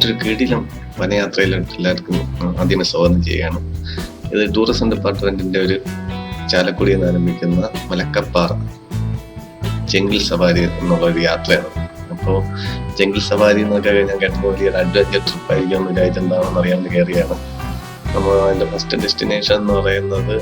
മറ്റൊരു കിടിലം വനയാത്രയിലോട്ട് എല്ലാവർക്കും ആദ്യമേ സ്വാഗതം ചെയ്യുകയാണ്. ഇത് ടൂറിസം ഡിപ്പാർട്ട്മെന്റിന്റെ ഒരു ചാലക്കുടിയിൽ നിന്ന് ആരംഭിക്കുന്ന മലക്കപ്പാറ ജംഗിൾ സവാരി എന്നുള്ള ഒരു യാത്രയാണ്. അപ്പോൾ ജംഗിൾ സവാരി എന്നൊക്കെ ഞാൻ കേട്ടപ്പോൾ വലിയൊരു അഡ്വഞ്ചർ ട്രിപ്പ് ആയിരിക്കും എന്ന് വിചാരിച്ചെന്താണെന്ന് അറിയാൻ കയറിയാണ്. നമ്മൾ അതിന്റെ ഫസ്റ്റ് ഡെസ്റ്റിനേഷൻ എന്ന് പറയുന്നത്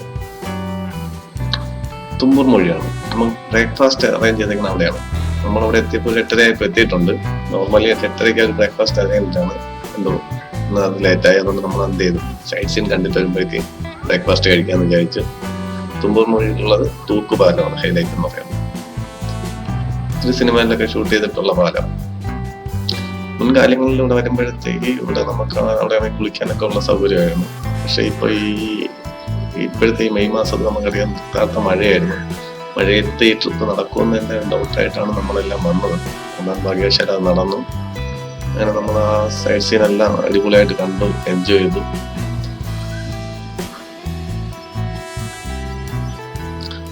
തുമ്പൂർ മൊഴിയാണ്. നമ്മൾ ബ്രേക്ക്ഫാസ്റ്റ് അറേഞ്ച് ചെയ്തേക്കുന്ന അവിടെയാണ്. നമ്മളവിടെ എത്തിയപ്പോൾ 8:30 എത്തിയിട്ടുണ്ട്. നോർമലി 8:30 ബ്രേക്ക്ഫാസ്റ്റ് അറേഞ്ചാണ്. എന്തോ അത് ലേറ്റായി, അതുകൊണ്ട് നമ്മൾ എന്ത് ചെയ്തു, സൈറ്റ് സീൻ കണ്ടിട്ട് വരുമ്പോഴേക്കും ബ്രേക്ക്ഫാസ്റ്റ് കഴിക്കാന്ന് വിചാരിച്ചു. തുമ്പൂർ മൊഴിയിലുള്ളത് തൂക്കുപാലമാണ് ഹൈലൈറ്റ് എന്ന് പറയുന്നത്. ഒരു സിനിമയിലൊക്കെ ഷൂട്ട് ചെയ്തിട്ടുള്ള പാലം. മുൻകാലങ്ങളിലൂടെ വരുമ്പോഴത്തേക്ക് ഇവിടെ നമുക്ക് അവിടെ കുളിക്കാനൊക്കെ ഉള്ള സൗകര്യമായിരുന്നു. പക്ഷെ ഇപ്പോഴത്തെ ഈ മെയ് മാസത്തിൽ നമുക്കറിയാം താത്ത മഴയായിരുന്നു. മഴയത്ത് ഈ ട്രിപ്പ് നടക്കുമെന്ന് ഡൗട്ടായിട്ടാണ് നമ്മളെല്ലാം വന്നത്. എന്നാൽ ഭാഗ്യവശാൽ അത് നടന്നു. അങ്ങനെ നമ്മൾ ആ സൈഡ് സീൻ എല്ലാം അടിപൊളിയായിട്ട് കണ്ടു, എൻജോയ് ചെയ്തു.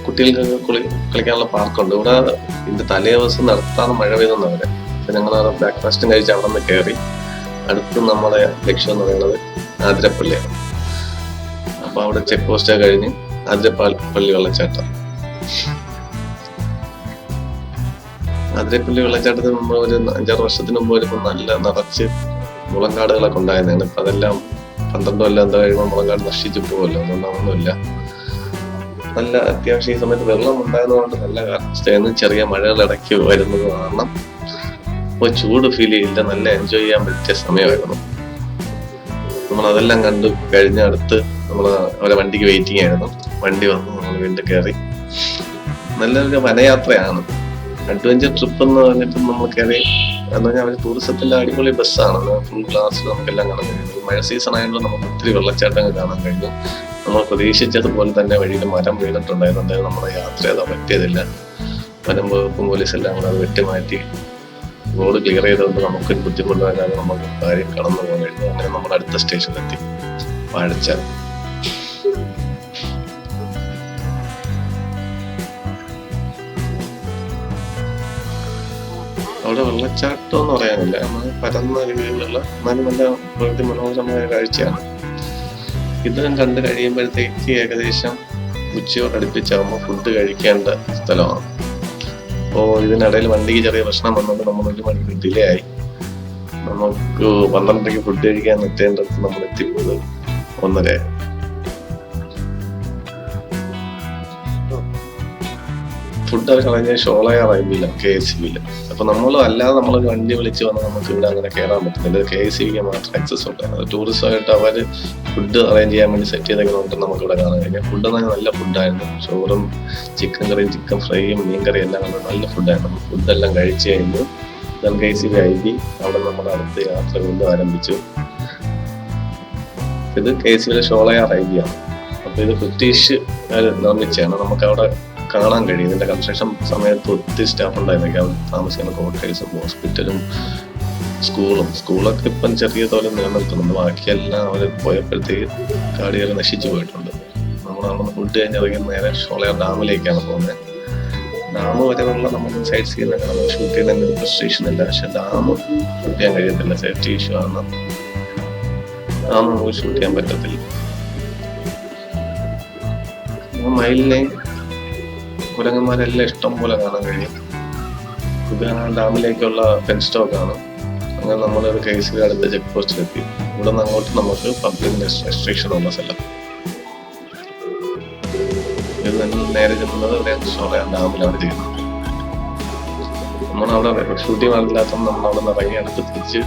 കുട്ടികൾക്ക് കളിക്കാനുള്ള പാർക്കുണ്ട് ഇവിടെ. ഇതിന്റെ തലേ ദിവസം നടത്താൻ മഴ പെയ്തെന്നവരെ. അപ്പൊ ഞങ്ങൾ ബ്രേക്ക്ഫാസ്റ്റും കഴിച്ച് അവിടെ നിന്ന് കയറി. അടുത്ത് നമ്മളെ ലക്ഷ്യം എന്ന് പറയുന്നത് ആതിരപ്പള്ളിയാണ്. അപ്പൊ അവിടെ ചെക്ക് പോസ്റ്റ് കഴിഞ്ഞ് ആതിരപ്പള്ളി വെള്ളച്ചാട്ടം. ആതിരപ്പള്ളി വെള്ളച്ചാട്ടത്തിന് മുമ്പ് ഒരു 5-6 വർഷത്തിന് മുമ്പ് വരുമ്പോൾ നല്ല നിറച്ച് മുളങ്കാടുകളൊക്കെ ഉണ്ടായിരുന്നതാണ്. ഇപ്പൊ അതെല്ലാം 12 കൊല്ലം എന്താ കഴിയുമ്പോൾ മുളങ്കാട് നശിച്ചു പോകുമല്ലോ, അതുകൊണ്ട് അതൊന്നുമില്ല. നല്ല അത്യാവശ്യം ഈ സമയത്ത് വെള്ളം ഉണ്ടായതുകൊണ്ട് നല്ല കാലാവസ്ഥയായിരുന്നു. ചെറിയ മഴകൾ ഇടയ്ക്ക് വരുന്നത് കാരണം ഇപ്പോൾ ചൂട് ഫീൽ ചെയ്യില്ല, നല്ല എൻജോയ് ചെയ്യാൻ പറ്റിയ സമയമായിരുന്നു. നമ്മൾ അതെല്ലാം കണ്ടു കഴിഞ്ഞ അടുത്ത് നമ്മൾ അവരെ വണ്ടിക്ക് വെയിറ്റിംഗ് ആയിരുന്നു. വണ്ടി വന്നു, നമ്മൾ വീണ്ടും കയറി. നല്ലൊരു വനയാത്രയാണ്, അഡ്വഞ്ചർ ട്രിപ്പ് എന്ന് പറഞ്ഞിട്ട് നമ്മൾ കയറി. എന്ന് പറഞ്ഞാൽ അവർ ടൂറിസത്തിന്റെ അടിപൊളി ബസ്സാണ്. ഫുൾ ഗ്ലാസ്സിൽ നമുക്കെല്ലാം കാണാൻ കഴിയും. മഴ സീസൺ ആയതുകൊണ്ട് നമുക്ക് ഒത്തിരി വെള്ളച്ചാട്ടങ്ങൾ കാണാൻ കഴിഞ്ഞു. നമ്മൾ പ്രതീക്ഷിച്ചതുപോലെ തന്നെ വഴിയിൽ മരം വീണിട്ടുണ്ടായിരുന്നു. നമ്മുടെ യാത്ര ചെയ്താൽ പറ്റിയതില്ല. വനം വകുപ്പും പോലീസെല്ലാം കൂടെ അത് വെട്ടിമാറ്റി റോഡ് ക്ലിയർ ചെയ്തുകൊണ്ട് നമുക്കൊരു ബുദ്ധിമുട്ട് വരാതെ നമുക്ക് കാര്യം കടന്നു പോകാൻ കഴിഞ്ഞു. അങ്ങനെ നമ്മൾ അടുത്ത സ്റ്റേഷനിലെത്തി, വാഴച്ചാൽ. അവിടെ വെള്ളച്ചാട്ടം എന്ന് പറയാനില്ല, നമ്മൾ പരന്ന രീതിയിലുള്ള എന്നാലും നല്ല പ്രകൃതി മനോഹരമായ കാഴ്ചയാണ്. ഇതും കണ്ട് കഴിയുമ്പോഴത്തേക്ക് ഏകദേശം ഉച്ചയോടടുപ്പിച്ചാകുമ്പോൾ ഫുഡ് കഴിക്കേണ്ട സ്ഥലമാണ്. അപ്പോൾ ഇതിനിടയിൽ വണ്ടിക്ക് ചെറിയ പ്രശ്നം വന്നുകൊണ്ട് നമ്മൾ 1 മണിക്കൂർ ഡിലേ ആയി. നമുക്ക് 12:00 ഫുഡ് കഴിക്കാൻ എത്തേണ്ടത് നമ്മൾ എത്തിപ്പോയത് 1:30. ഫുഡ് അത് കളഞ്ഞ ഷോളയാ റൈമില്ല KSCBയില്. അപ്പൊ അല്ലാതെ നമ്മൾ വണ്ടി വിളിച്ച് വന്നാൽ നമുക്ക് ഇവിടെ അങ്ങനെ കയറാൻ പറ്റുന്നില്ല. KSCBക്ക് മാത്രം ആക്സസ് ഉണ്ട്. അത് ടൂറിസമായിട്ട് അവര് ഫുഡ് അറേഞ്ച് ചെയ്യാൻ വേണ്ടി സെറ്റ് ചെയ്തേക്കുന്നതുകൊണ്ട് നമുക്ക് ഇവിടെ കാണാൻ കഴിഞ്ഞാൽ ഫുഡ് എന്ന് പറഞ്ഞാൽ നല്ല ഫുഡായിരുന്നു. ചോറും ചിക്കൻ കറിയും ചിക്കൻ ഫ്രൈയും മീൻ കറിയും എല്ലാം കൊണ്ട് നല്ല ഫുഡായിരുന്നു. ഫുഡെല്ലാം കഴിച്ചു കഴിഞ്ഞു. KSCB IB അവിടെ നമ്മുടെ അടുത്ത യാത്ര വീണ്ടും ആരംഭിച്ചു. ഇത് KSCBയിലെ ഷോളയാ റൈബിയാണ്. അപ്പൊ ഇത് ബ്രിട്ടീഷ് നിർമ്മിച്ചാണ്. നമുക്ക് അവിടെ കാണാൻ കഴിയും. ഇതിന്റെ കൺസ്ട്രക്ഷൻ സമയത്ത് ഒത്തിരി സ്റ്റാഫ് ഉണ്ടായിരുന്നു. അവർ താമസിക്കുന്ന ഹോട്ടൽസും ഹോസ്പിറ്റലും സ്കൂളൊക്കെ ഇപ്പം ചെറിയ തോതിൽ നിലനിൽക്കുന്നുണ്ട്. ബാക്കിയെല്ലാം അവർ പോയപ്പോഴത്തേക്ക് കാടുകൾ നശിച്ചു പോയിട്ടുണ്ട്. നമ്മൾ അവിടെ ഫുഡ് കഴിഞ്ഞിറങ്ങി നേരെ ഷോളയാർ ഡാമിലേക്കാണ് പോകുന്നത്. ഡാം വരെയുള്ള നമുക്ക് സൈഡ് സീനൊക്കെ നമ്മൾ ഷൂട്ട് ചെയ്യുന്ന റെസ്ട്രിക്ഷൻ ഇല്ല. പക്ഷെ ഡാം ഷൂട്ട് ചെയ്യാൻ കഴിയത്തില്ല, സേഫ്റ്റി ഇഷ്യൂ ആണ്. ഡാം നമുക്ക് ഷൂട്ട് ചെയ്യാൻ പറ്റത്തില്ല. മയിലിനെ കുരങ്ങന്മാരെല്ലാം ഇഷ്ടം പോലെ കാണാൻ കഴിയും. ഇത് ഡാമിലേക്കുള്ള ഫെൻ സ്റ്റോക്കാണ്. അങ്ങനെ നമ്മളൊരു KSCB അടുത്ത ചെക്ക് പോസ്റ്റിലെത്തി. ഇവിടെ നിന്ന് അങ്ങോട്ട് നമുക്ക് പബ്ലിക് റെസ്ട്രിക്ഷൻ ഉള്ള സ്ഥലം. ഇത് നേരെ ചെല്ലുന്നത് ഷോളയാർ ഡാമിലാണ് ചെയ്യുന്നത്. നമ്മളവിടെ ഷൂട്ടിംഗ് നടന്നില്ലാത്ത നമ്മളവിടെ നിന്ന് ഇറങ്ങി അടുത്ത് തിരിച്ച്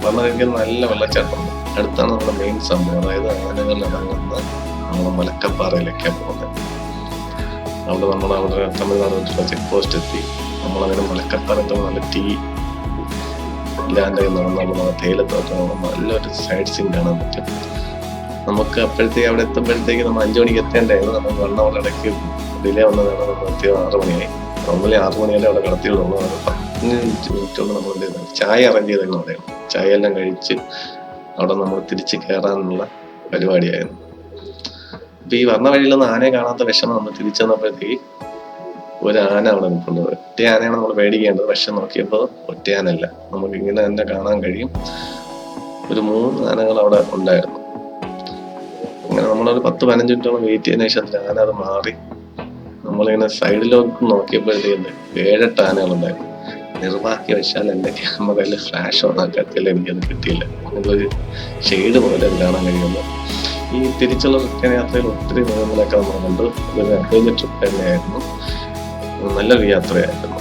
വന്നിരിക്കുന്ന നല്ല വെള്ളച്ചാട്ടമുണ്ട്. അടുത്താണ് നമ്മുടെ മെയിൻ സംഭവം, അതായത് ആനകൾ ഇറങ്ങുന്ന നമ്മൾ മലക്കപ്പാറയിലേക്കാണ് പോകുന്നത്. അവിടെ അവിടെ തമിഴ്നാട് വെച്ചിട്ടുള്ള ചെക്ക് പോസ്റ്റ് എത്തി. നമ്മളങ്ങനെ മലക്കപ്പാറ നല്ല ടീ ലാൻഡായി നടന്നുള്ള തേയിലത്തോട്ടം നല്ലൊരു സൈഡ് സീൻ കാണാൻ പറ്റും. നമുക്ക് അപ്പോഴത്തേക്ക് അവിടെ എത്തുമ്പോഴത്തേക്ക് നമ്മൾ 5 മണിക്ക് എത്തേണ്ടായിരുന്നു. നമ്മൾ 1 hour ഇടയ്ക്ക് ഡിലേ വന്നതാണ്. നമ്മൾ എത്തിയത് 6 മണിയായി. നോർമലി 6 മണിയല്ലേ അവിടെ കടത്തിയുള്ളൂ. 15 മിനിറ്റ് കൊണ്ട് നമ്മൾ എന്ത് ചെയ്തു, ചായ അറേഞ്ച് ചെയ്തേക്കണം അവിടെയാണ്. ചായ എല്ലാം കഴിച്ച് അവിടെ നമ്മൾ തിരിച്ച് കയറാനുള്ള പരിപാടിയായിരുന്നു. അപ്പൊ ഈ വന്ന വഴിയിലൊന്നും ആനയെ കാണാത്ത വിഷമം നമ്മൾ തിരിച്ചു വന്നപ്പോഴത്തേക്ക് ഒരു ആന അവിടെ നിൽക്കുന്നത്. ഒറ്റ ആനയാണ് നമ്മൾ പേടിക്കേണ്ടത്. പക്ഷെ നോക്കിയപ്പോൾ ഒറ്റ ആനല്ല, നമുക്ക് ഇങ്ങനെ തന്നെ കാണാൻ കഴിയും. ഒരു 3 ആനകൾ അവിടെ ഉണ്ടായിരുന്നു. അങ്ങനെ നമ്മളൊരു 10-15 മിനിറ്റോളം വെയിറ്റ് ചെയ്തതിനു ശേഷം ആന അത് മാറി. നമ്മളിങ്ങനെ സൈഡിലോട്ട് നോക്കിയപ്പോഴത്തേക്ക് 7-8 ആനകളുണ്ടായിരുന്നു. നിർഭാഗ്യവശാൽ എന്റെ ക്യാമറയിൽ ഫ്ലാഷ് ഓൺ ആക്കാത്തിൽ എനിക്കത് കിട്ടിയില്ല. നമുക്കൊരു ഷെയ്ഡ് പോലെ കാണാൻ കഴിയുന്നു. ഈ തിരിച്ചുള്ള റിട്ടേൺ യാത്രയിൽ ഒത്തിരി മൃഗങ്ങളൊക്കെ നമ്മൾ കണ്ടു. അതൊരു അഡ്വഞ്ചർ ട്രിപ്പ് തന്നെയായിരുന്നു. നല്ലൊരു യാത്രയായിരുന്നു.